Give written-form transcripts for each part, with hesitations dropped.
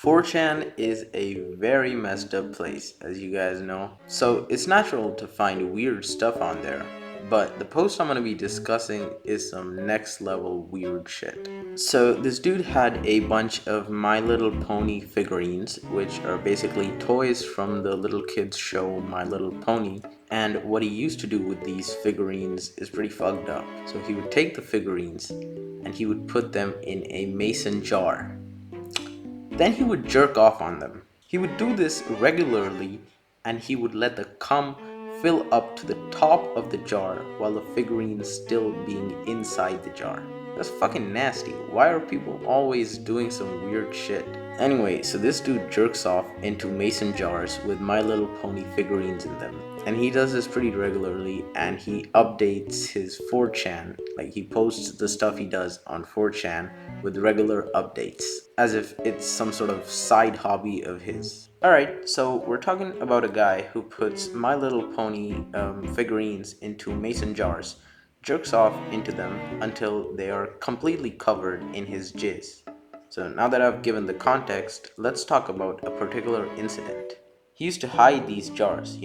4chan is a very messed up place, as you guys know, so it's natural to find weird stuff on there. But the post I'm going to be discussing is some next level weird shit. So this dude had a bunch of My Little Pony figurines, which are basically toys from the little kids show My Little Pony. And what he used to do with these figurines is pretty fucked up. So he would take the figurines and he would put them in a mason jar. Then he would jerk off on them. He would do this regularly and he would let the cum fill up to the top of the jar while the figurine is still being inside the jar. That's fucking nasty. Why are people always doing some weird shit? Anyway, so this dude jerks off into mason jars with My Little Pony figurines in them. And he does this pretty regularly and he updates his 4chan. Like he posts the stuff he does on 4chan with regular updates, as if it's some sort of side hobby of his. Alright, so we're talking about a guy who puts My Little Pony figurines into mason jars, jerks off into them until they are completely covered in his jizz. So now that I've given the context, let's talk about a particular incident. He used to hide these jars,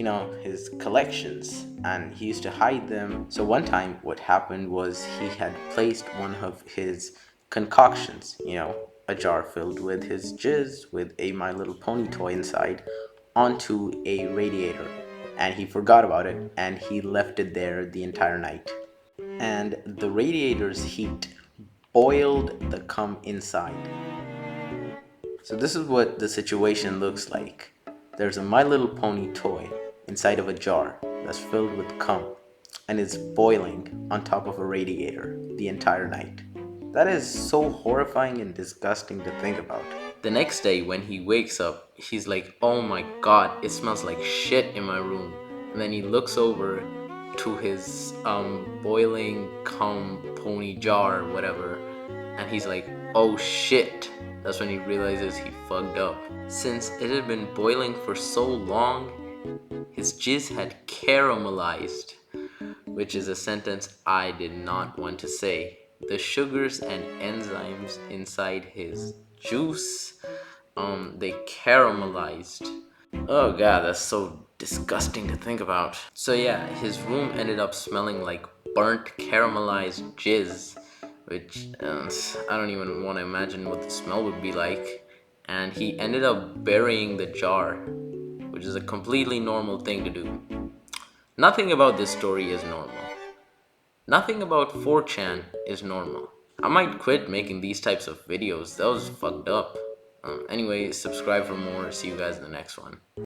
his collections, and he used to hide them. So one time what happened was he had placed one of his concoctions, a jar filled with his jizz with a My Little Pony toy inside, onto a radiator. And he forgot about it and he left it there the entire night. And the radiator's heat boiled the cum inside. So this is what the situation looks like. There's a My Little Pony toy inside of a jar that's filled with cum and it's boiling on top of a radiator the entire night. That is so horrifying and disgusting to think about. The next day when he wakes up, he's like, oh my god, it smells like shit in my room. And then he looks over to his boiling cum pony jar or whatever, and he's like, oh shit. That's when he realizes he fucked up. Since it had been boiling for so long, his jizz had caramelized, which is a sentence I did not want to say. The sugars and enzymes inside his juice, they caramelized. Oh god, that's so disgusting to think about. So yeah, his room ended up smelling like burnt caramelized jizz, which I don't even want to imagine what the smell would be like. And he ended up burying the jar, which is a completely normal thing to do. Nothing about this story is normal. Nothing about 4chan is normal. I might quit making these types of videos. That was fucked up. Anyway, subscribe for more. See you guys in the next one.